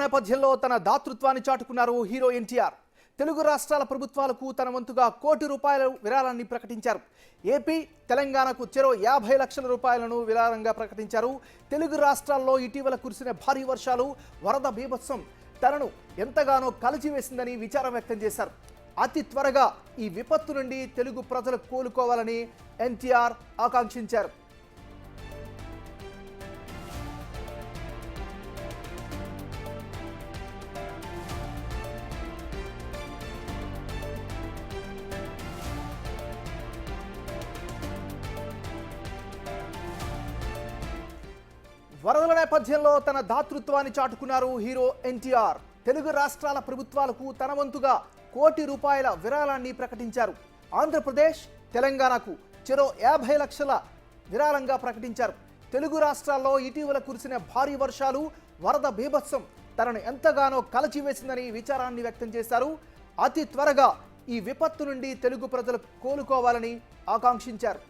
నేపథ్యంలో తన దాతృత్వాన్ని చాటుకున్నారు హీరో ఎన్టీఆర్. తెలుగు రాష్ట్రాల ప్రభుత్వాలకు తన వంతుగా ₹1 విరాళాన్ని ప్రకటించారు. ఏపీ, తెలంగాణకు చెరో 50 లక్షల రూపాయలను విరాళంగా ప్రకటించారు. తెలుగు రాష్ట్రాల్లో ఇటీవల కురిసిన భారీ వర్షాలు, వరద బీభత్సం తనను ఎంతగానో కలిచివేసిందని విచారం వ్యక్తం చేశారు. అతి త్వరగా ఈ విపత్తు నుండి తెలుగు ప్రజలు కోలుకోవాలని ఎన్టీఆర్ ఆకాంక్షించారు. వరదల నేపథ్యంలో తన దాతృత్వాన్ని చాటుకున్నారు హీరో ఎన్టీఆర్. తెలుగు రాష్ట్రాల ప్రభుత్వాలకు తన వంతుగా ₹1 విరాళాన్ని ప్రకటించారు. ఆంధ్రప్రదేశ్, తెలంగాణకు చెరో 50 లక్షల విరాళంగా ప్రకటించారు. తెలుగు రాష్ట్రాల్లో ఇటీవల కురిసిన భారీ వర్షాలు, వరద బీభత్సం తనను ఎంతగానో కలచివేసిందని విచారాన్ని వ్యక్తం చేశారు. అతి త్వరగా ఈ విపత్తు నుండి తెలుగు ప్రజలు కోలుకోవాలని ఆకాంక్షించారు.